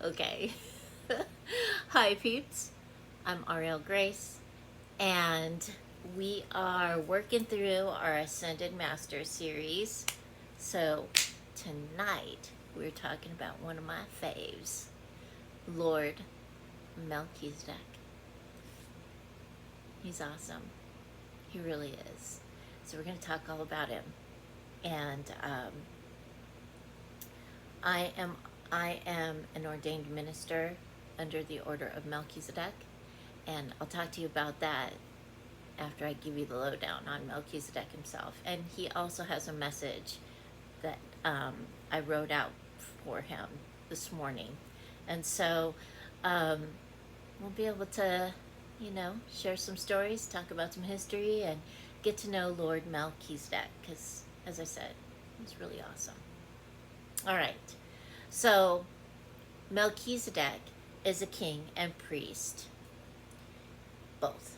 Okay. Hi, peeps. I'm Auriel Grace, and we are working through our Ascended Master series. So, tonight we're talking about one of my faves, Lord Melchizedek. He's awesome. He really is. So, we're going to talk all about him. And I am I am an ordained minister under the order of Melchizedek, and I'll talk to you about that after I give you the lowdown on Melchizedek himself. And he also has a message that I wrote out for him this morning, and so um, we'll be able to, share some stories, talk about some history, and get to know Lord Melchizedek because, as I said, he's really awesome. All right. So, Melchizedek is a king and priest, both.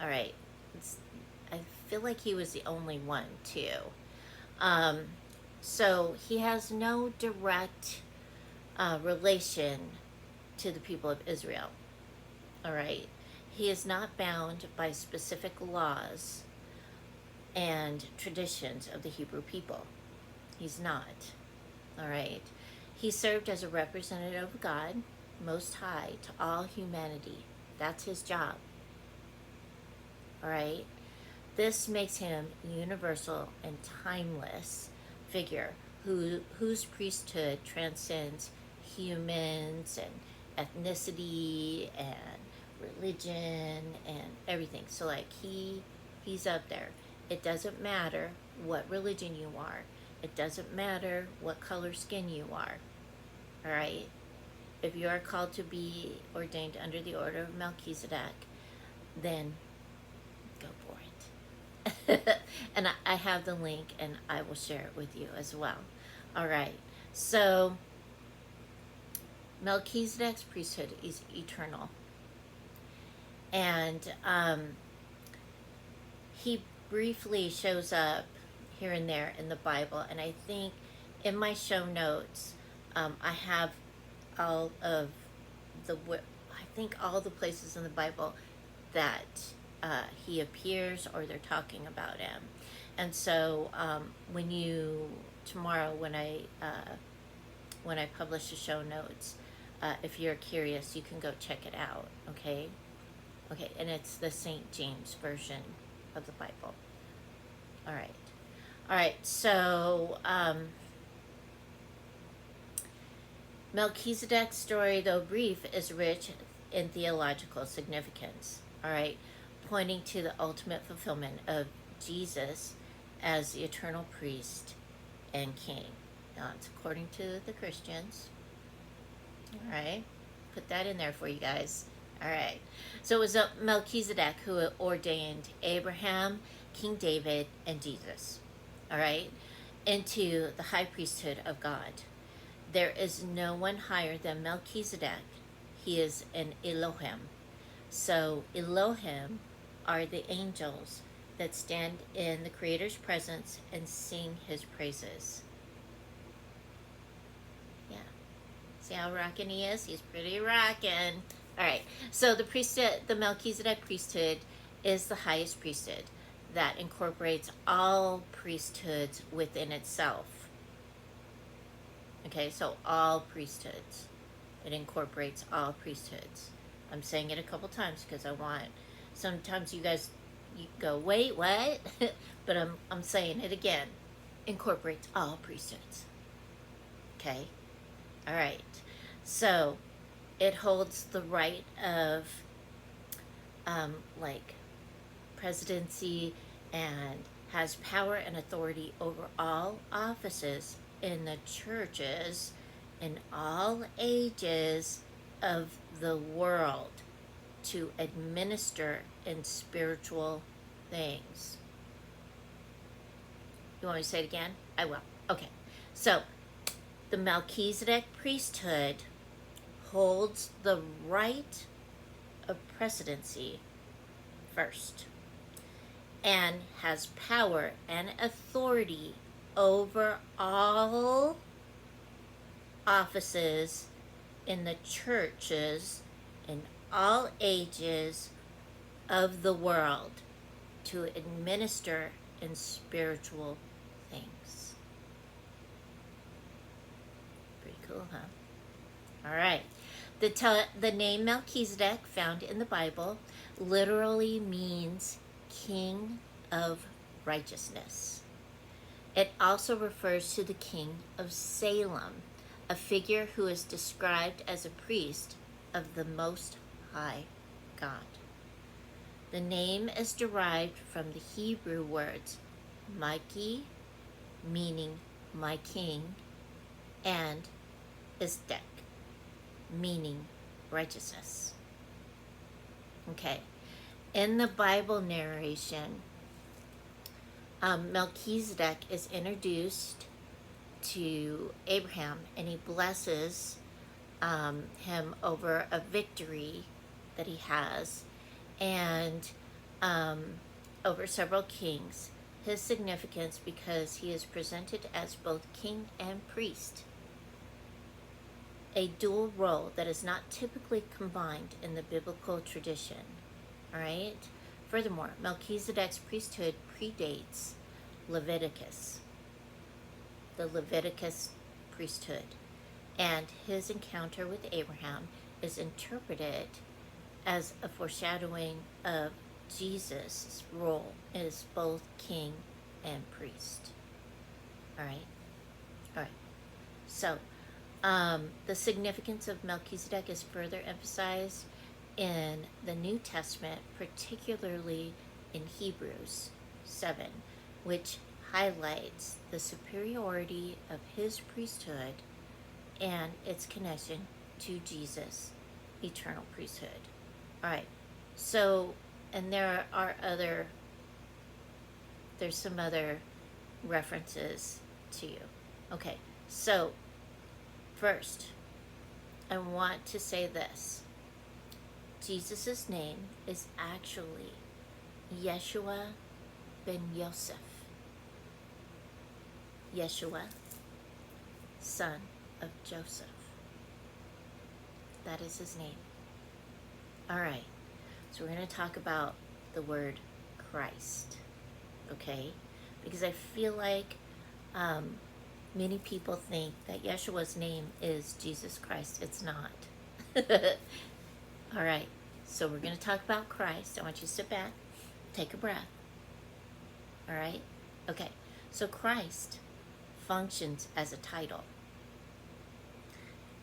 All right. I feel like he was the only one, too. Um, so, he has no direct relation to the people of Israel. All right. He is not bound by specific laws and traditions of the Hebrew people. He's not. All right. He served as a representative of God, Most High, to all humanity. That's his job. All right. This makes him a universal and timeless figure whose priesthood transcends humans and ethnicity and religion and everything. So like he's up there. It doesn't matter what religion you are. It doesn't matter what color skin you are. All right? If you are called to be ordained under the order of Melchizedek, then go for it. And I have the link and I will share it with you as well. All right. So, Melchizedek's priesthood is eternal. And he briefly shows up here and there in the Bible. And I think in my show notes, I have all of all the places in the Bible that he appears or they're talking about him. And so tomorrow when I publish the show notes, if you're curious, you can go check it out. Okay. And it's the St. James version of the Bible. All right. So Melchizedek's story, though brief, is rich in theological significance, all right, pointing to the ultimate fulfillment of Jesus as the eternal priest and king. Now, it's according to the Christians, all right? Put that in there for you guys. All right. So it was Melchizedek who ordained Abraham, King David, and Jesus, all right, into the high priesthood of God. There is no one higher than Melchizedek. He is an Elohim. So Elohim are the angels that stand in the Creator's presence and sing his praises. Yeah. See how rockin' he is? He's pretty rockin'. All right. So the Melchizedek priesthood is the highest priesthood that incorporates all priesthoods within itself. Okay, so all priesthoods. It incorporates all priesthoods. I'm saying it a couple times because sometimes you guys go, wait, what? But I'm saying it again. Incorporates all priesthoods. Okay? All right. So it holds the right of presidency and has power and authority over all offices in the churches in all ages of the world to administer in spiritual things. You want me to say it again? I will. Okay. So, the Melchizedek priesthood holds the right of presidency first and has power and authority over all offices in the churches in all ages of the world to administer in spiritual things. Pretty cool, huh? All right. The name Melchizedek, found in the Bible, literally means king of righteousness. It also refers to the king of Salem, a figure who is described as a priest of the Most High God. The name is derived from the Hebrew words Malki, meaning my king, and Isdek, meaning righteousness. Okay, in the Bible narration, Melchizedek is introduced to Abraham, and he blesses him over a victory that he has, and over several kings. His significance because he is presented as both king and priest, a dual role that is not typically combined in the biblical tradition. All right. Furthermore, Melchizedek's priesthood predates Leviticus, the Leviticus priesthood, and his encounter with Abraham is interpreted as a foreshadowing of Jesus' role as both king and priest. All right. All right. So, the significance of Melchizedek is further emphasized in the New Testament, particularly in Hebrews 7, which highlights the superiority of his priesthood and its connection to Jesus' eternal priesthood. All right, so, and there's some other references to you. Okay, so first, I want to say this. Jesus' name is actually Yeshua ben Yosef. Yeshua, son of Joseph. That is his name. All right, so we're going to talk about the word Christ, okay? Because I feel like many people think that Yeshua's name is Jesus Christ. It's not. All right, so we're going to talk about Christ. I want you to sit back, take a breath. All right? Okay, so Christ functions as a title,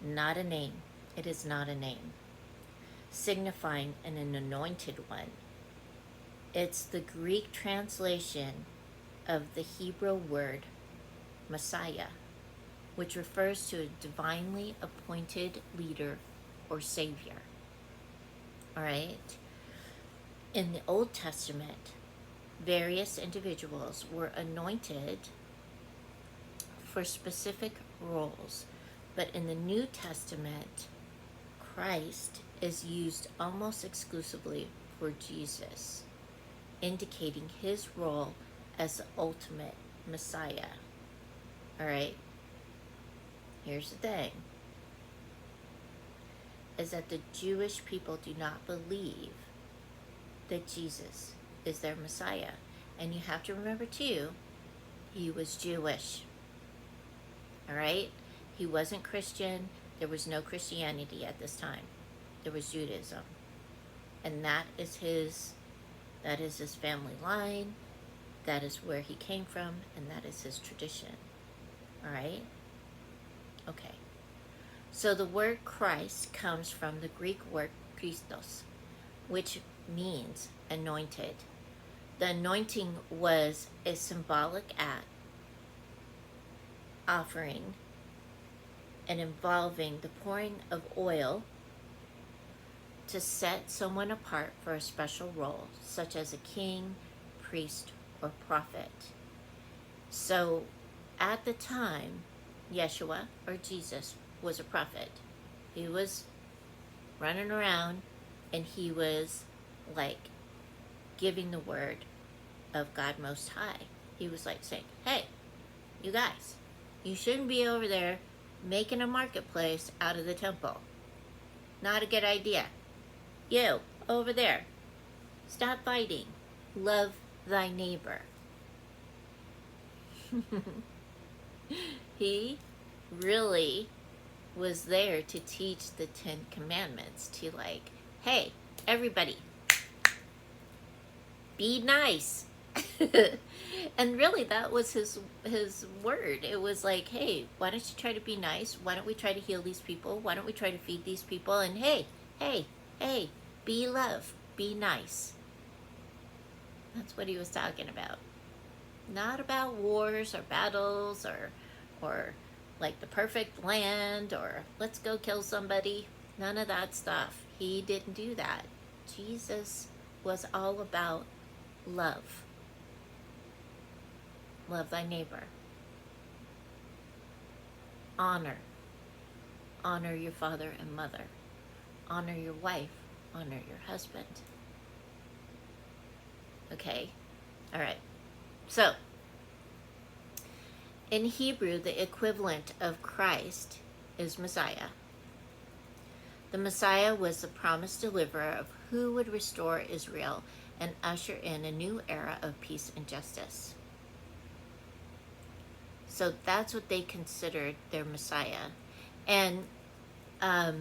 not a name. It is not a name, signifying an anointed one. It's the Greek translation of the Hebrew word Messiah, which refers to a divinely appointed leader or savior. All right? In the Old Testament, various individuals were anointed for specific roles, but in the New Testament, Christ is used almost exclusively for Jesus, indicating his role as the ultimate Messiah. All right? Here's the thing, is that the Jewish people do not believe that Jesus is their Messiah. And you have to remember too, he was Jewish. All right? He wasn't Christian. There was no Christianity at this time. There was Judaism. And that is his family line. That is where he came from, and that is his tradition. All right? Okay. So the word Christ comes from the Greek word Christos, which means anointed. The anointing was a symbolic act, offering and involving the pouring of oil to set someone apart for a special role, such as a king, priest, or prophet. So at the time, Yeshua, or Jesus, was a prophet. He was running around and he was like giving the word of God Most High. He was like saying, hey, you guys, you shouldn't be over there making a marketplace out of the temple. Not a good idea. You, over there, stop fighting. Love thy neighbor. He really was there to teach the 10 Commandments to, like, hey, everybody, be nice. And really, that was his word. It was like, hey, why don't you try to be nice? Why don't we try to heal these people? Why don't we try to feed these people? And hey, be love, be nice. That's what he was talking about. Not about wars or battles or like the perfect land or let's go kill somebody. None of that stuff. He didn't do that. Jesus was all about love. Love thy neighbor. Honor. Honor your father and mother. Honor your wife. Honor your husband. Okay? All right. So, in Hebrew, the equivalent of Christ is Messiah. The Messiah was the promised deliverer of who would restore Israel and usher in a new era of peace and justice. So that's what they considered their Messiah. And I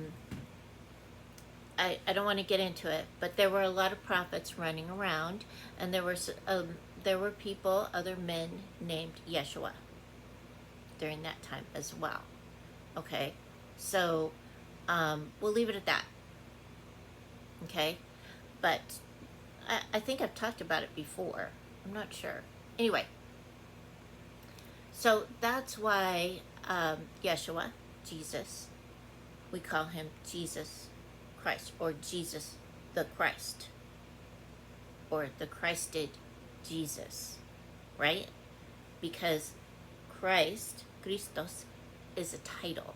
don't want to get into it, but there were a lot of prophets running around, and there were people, other men named Yeshua during that time as well. Okay, so we'll leave it at that. Okay, but I think I've talked about it before. I'm not sure. Anyway, so that's why Yeshua, Jesus, we call him Jesus Christ, or Jesus the Christ, or the Christed Jesus, right? Because Christ, Christos, is a title.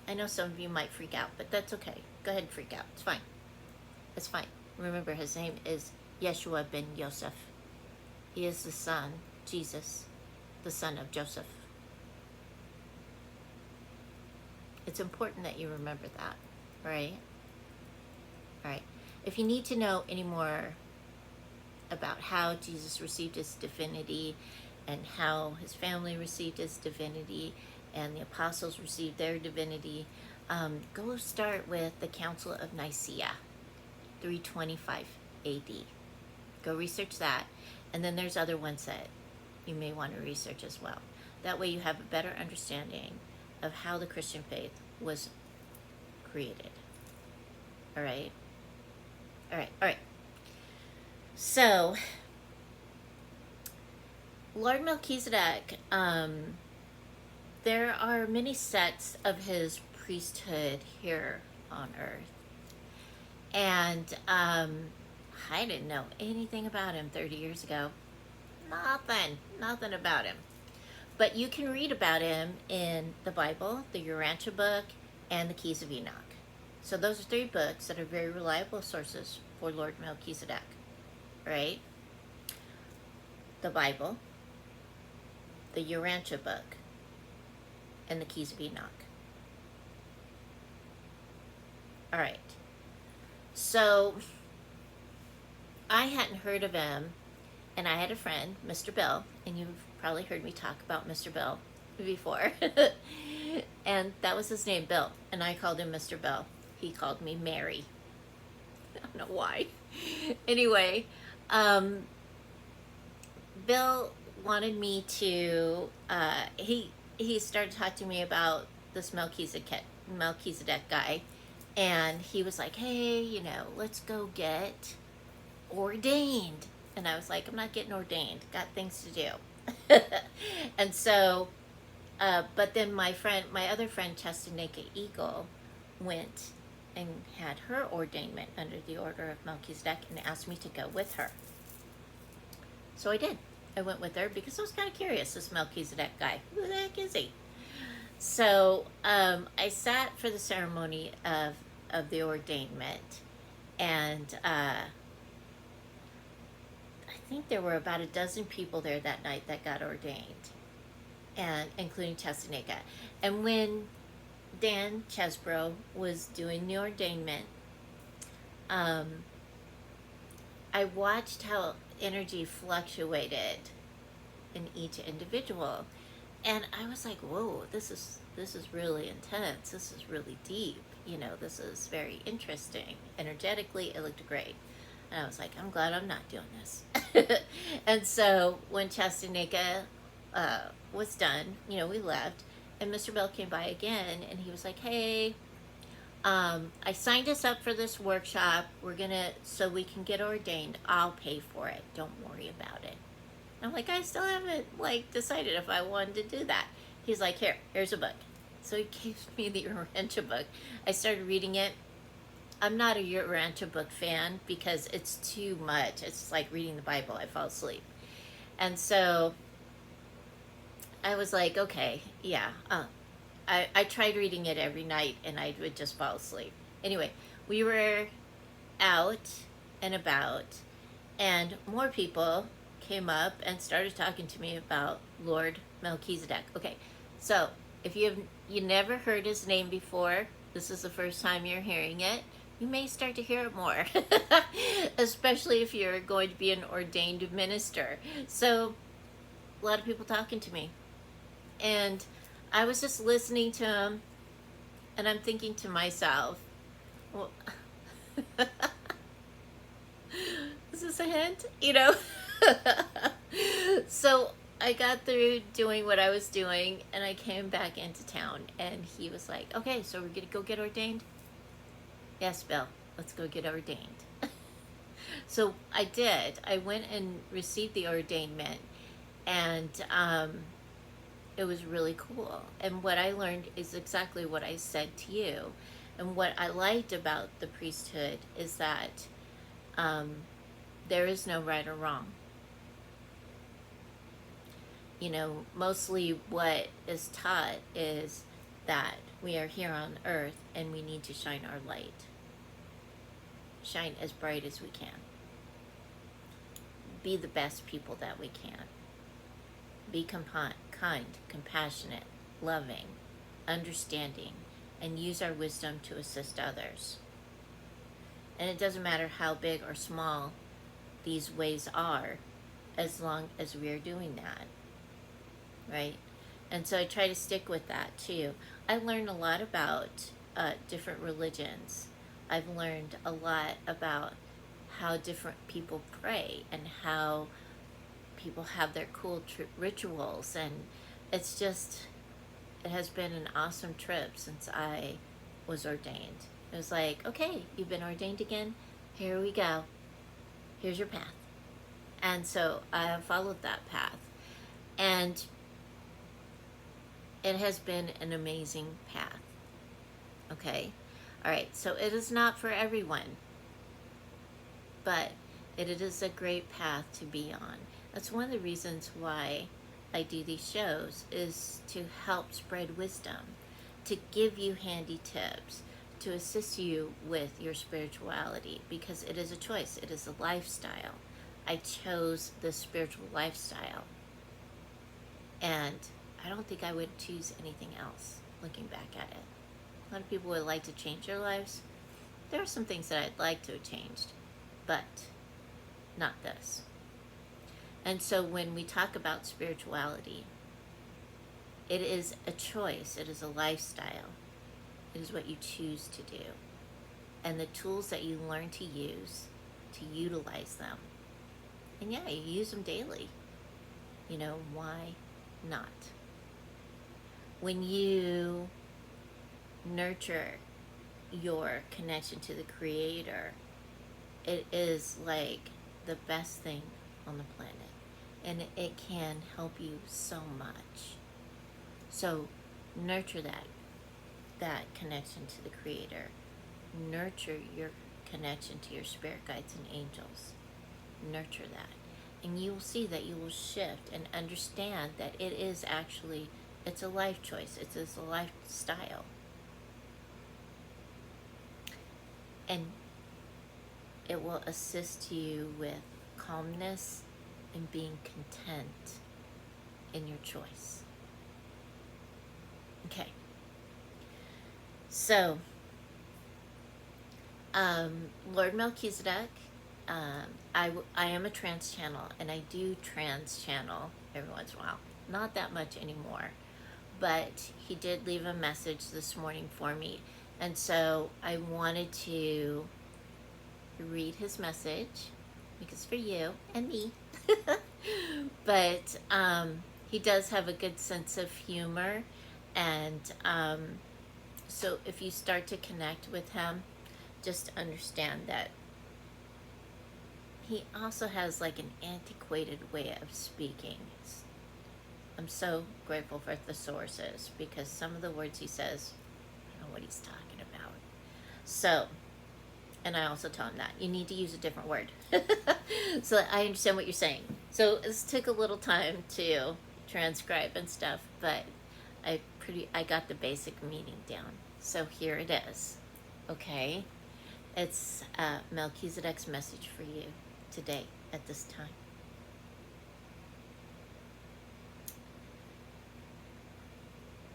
I know some of you might freak out, but that's okay. Go ahead and freak out. It's fine. It's fine. Remember, his name is Yeshua ben Yosef. He is the son, Jesus, the son of Joseph. It's important that you remember that, right? All right. If you need to know any more about how Jesus received his divinity and how his family received his divinity and the apostles received their divinity, go start with the Council of Nicaea, 325 AD. Go research that. And then there's other ones that you may want to research as well. That way you have a better understanding of how the Christian faith was created. All right? All right. So, Lord Melchizedek, there are many sects of his priesthood here on earth. And I didn't know anything about him 30 years ago. Nothing about him. But you can read about him in the Bible, the Urantia book, and the Keys of Enoch. So those are 3 books that are very reliable sources for Lord Melchizedek, right? The Bible, the Urantia book, and the Keys of Enoch. All right. So I hadn't heard of him, and I had a friend, Mr. Bill, and you've probably heard me talk about Mr. Bill before. And that was his name, Bill, and I called him Mr. Bill. He called me Mary. I don't know why. Anyway, Bill wanted me to, he started talking to me about this Melchizedek guy, and he was like, hey, let's go get ordained. And I was like, I'm not getting ordained. Got things to do. And so, but then my other friend, Chestaneka Eagle, went and had her ordainment under the Order of Melchizedek and asked me to go with her. So I did. I went with her because I was kind of curious, this Melchizedek guy. Who the heck is he? So I sat for the ceremony of the ordainment, and I think there were about a dozen people there that night that got ordained. and including Chesanika. And when Dan Chesbro was doing the ordainment, I watched how energy fluctuated in each individual, and I was like, whoa, this is really intense, this is really deep, this is very interesting. Energetically, it looked great, and I was like, I'm glad I'm not doing this. And so when Chastanika was done, we left, and Mr. Bell came by again, and he was like, hey, I signed us up for this workshop. So we can get ordained. I'll pay for it. Don't worry about it. I'm like, I still haven't decided if I wanted to do that. He's like, here's a book. So he gave me the Urantia book. I started reading it. I'm not a Urantia book fan because it's too much. It's like reading the Bible. I fall asleep. And so I was like, okay, yeah. I tried reading it every night and I would just fall asleep. Anyway, we were out and about, and more people came up and started talking to me about Lord Melchizedek. Okay, so if you never heard his name before, this is the first time you're hearing it, you may start to hear it more, especially if you're going to be an ordained minister. So a lot of people talking to me, and I was just listening to him, and I'm thinking to myself, well, is this a hint? So I got through doing what I was doing, and I came back into town, and he was like, okay, so we're going to go get ordained? Yes, Bill, let's go get ordained. So I did. I went and received the ordainment, and it was really cool. And what I learned is exactly what I said to you. And what I liked about the priesthood is that there is no right or wrong. Mostly what is taught is that we are here on earth and we need to shine our light. Shine as bright as we can. Be the best people that we can. Be kind, compassionate, loving, understanding, and use our wisdom to assist others. And it doesn't matter how big or small these ways are, as long as we are doing that, right? And so I try to stick with that too. I learned a lot about different religions. I've learned a lot about how different people pray and how people have their cool rituals, and it has been an awesome trip since I was ordained. It was like, okay, you've been ordained again, here we go, here's your path. And so I followed that path, and it has been an amazing path. Okay, all right, so it is not for everyone, but it is a great path to be on. That's one of the reasons why I do these shows, is to help spread wisdom, to give you handy tips, to assist you with your spirituality, because it is a choice. It is a lifestyle. I chose the spiritual lifestyle, and I don't think I would choose anything else, looking back at it. A lot of people would like to change their lives. There are some things that I'd like to have changed, but not this. And so when we talk about spirituality, it is a choice. It is a lifestyle. It is what you choose to do. And the tools that you learn to use, to utilize them. And yeah, you use them daily. Why not? When you nurture your connection to the Creator, it is like the best thing on the planet. And it can help you so much. So nurture that connection to the Creator. Nurture your connection to your spirit guides and angels. Nurture that. And you will see that you will shift and understand that it's a life choice. It's a lifestyle. And it will assist you with calmness and being content in your choice. Okay. So, Lord Melchizedek, I am a trans channel, and I do trans channel every once in a while. Not that much anymore, but he did leave a message this morning for me, and so I wanted to read his message because for you and me. But he does have a good sense of humor, and so if you start to connect with him, just understand that he also has like an antiquated way of speaking. I'm so grateful for the sources because some of the words he says, I don't know what he's talking about. So, and I also tell him that you need to use a different word. So I understand what you're saying. So this took a little time to transcribe and stuff, but I got the basic meaning down. So here it is. Okay? It's Melchizedek's message for you today at this time.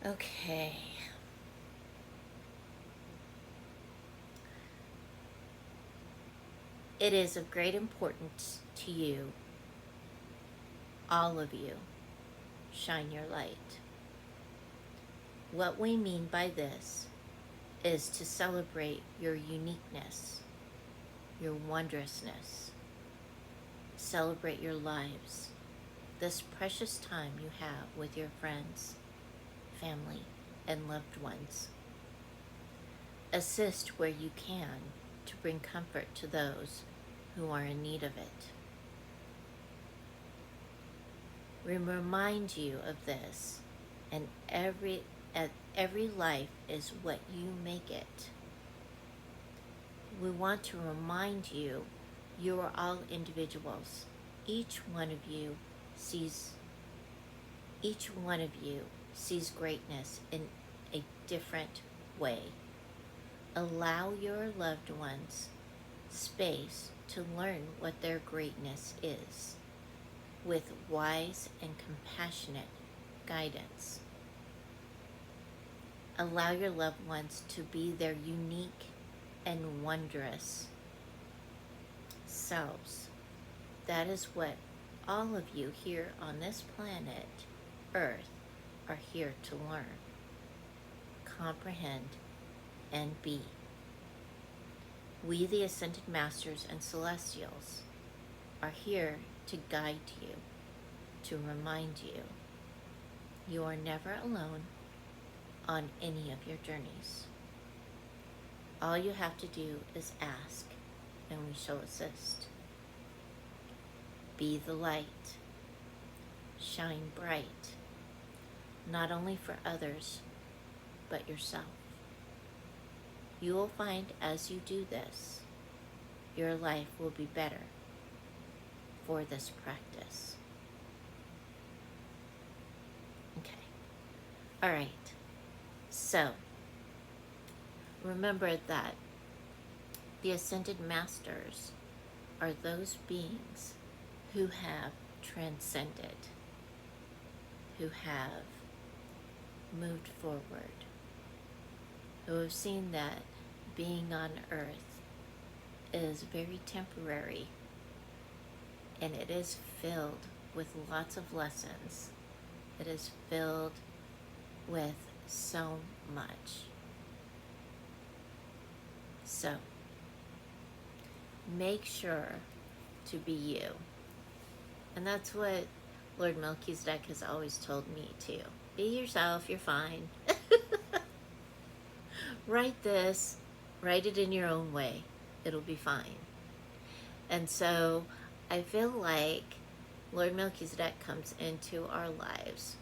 Okay. It is of great importance to you, all of you, shine your light. What we mean by this is to celebrate your uniqueness, your wondrousness. Celebrate your lives, this precious time you have with your friends, family, and loved ones. Assist where you can to bring comfort to those who are in need of it. We remind you of this, and every life is what you make it. We want to remind you are all individuals. Each one of you sees greatness in a different way. Allow your loved ones space to learn what their greatness is with wise and compassionate guidance. Allow your loved ones to be their unique and wondrous selves. That is what all of you here on this planet, Earth, are here to learn, comprehend, and be. We, the Ascended Masters and Celestials, are here to guide you, to remind you, you are never alone on any of your journeys. All you have to do is ask, and we shall assist. Be the light. Shine bright, not only for others, but yourself. You will find as you do this, your life will be better for this practice. Okay. All right. So, remember that the Ascended Masters are those beings who have transcended, who have moved forward, who have seen that being on earth is very temporary, and it is filled with lots of lessons. It is filled with so much. So, make sure to be you. And that's what Lord Melchizedek has always told me too. Be yourself, you're fine. Write this, write it in your own way. It'll be fine. And so I feel like Lord Melchizedek comes into our lives,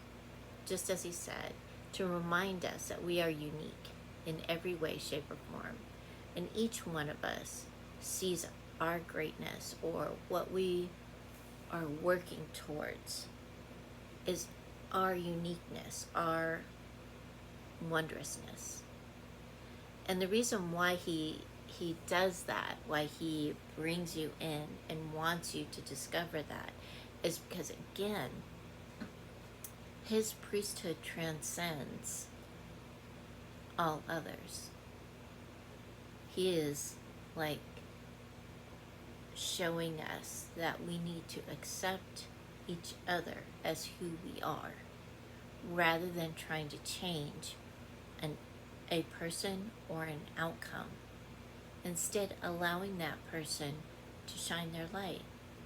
just as he said, to remind us that we are unique in every way, shape, or form. And each one of us sees our greatness, or what we are working towards is our uniqueness, our wondrousness. And the reason why he does that, why he brings you in and wants you to discover that, is because, again, his priesthood transcends all others. He is like showing us that we need to accept each other as who we are, rather than trying to change a person or an outcome. Instead, allowing that person to shine their light,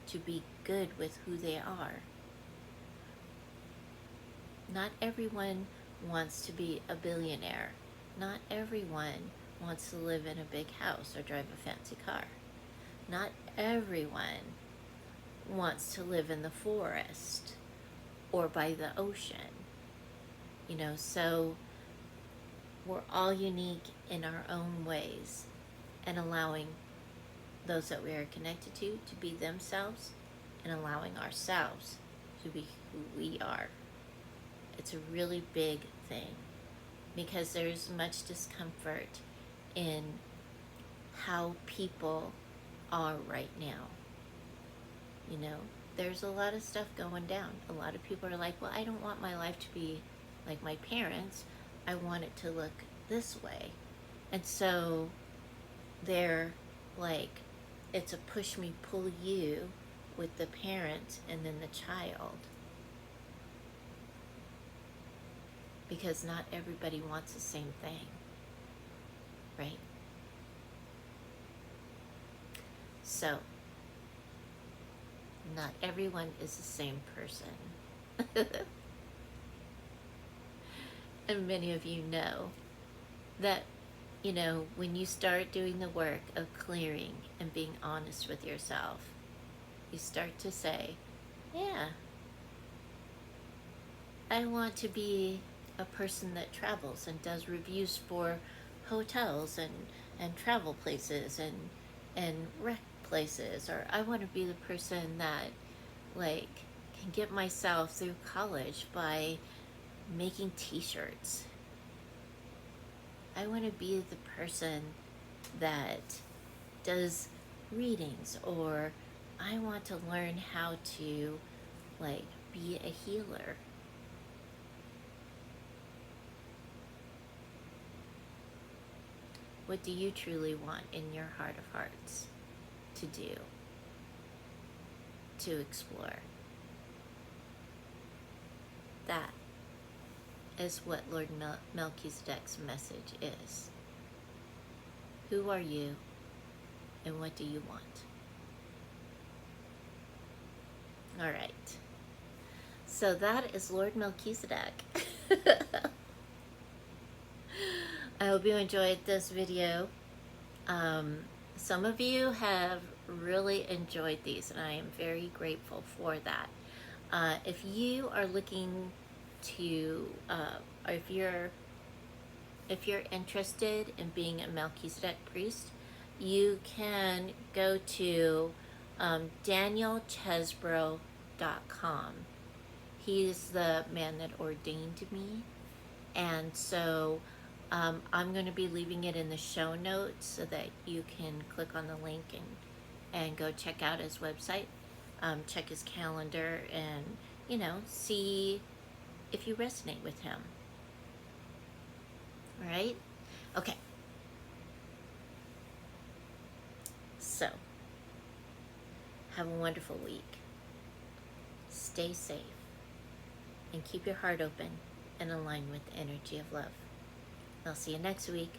to be good with who they are. Not everyone wants to be a billionaire. Not everyone wants to live in a big house or drive a fancy car. Not everyone wants to live in the forest or by the ocean. So we're all unique in our own ways, and allowing those that we are connected to be themselves, and allowing ourselves to be who we are. It's a really big thing, because there's much discomfort in how people are right now. There's a lot of stuff going down. A lot of people are like, well, I don't want my life to be like my parents. I want it to look this way. And so they're like, it's a push me, pull you with the parent and then the child. Because not everybody wants the same thing, right? So, not everyone is the same person. And many of you know that, when you start doing the work of clearing and being honest with yourself, you start to say, yeah, I want to be a person that travels and does reviews for hotels and travel places and rec places. Or I want to be the person that can get myself through college by making t-shirts. I want to be the person that does readings, or I want to learn how to be a healer. What do you truly want in your heart of hearts to do, to explore? That is what Lord Melchizedek's message is. Who are you, and what do you want? All right. So that is Lord Melchizedek. I hope you enjoyed this video. Some of you have really enjoyed these, and I am very grateful for that. If you are looking to, or if you're interested in being a Melchizedek priest, you can go to danielchesbrough.com. He's the man that ordained me, and so I'm going to be leaving it in the show notes so that you can click on the link and go check out his website, check his calendar, and see if you resonate with him. All right? Okay. So, have a wonderful week. Stay safe, and keep your heart open and align with the energy of love. I'll see you next week.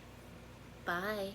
Bye.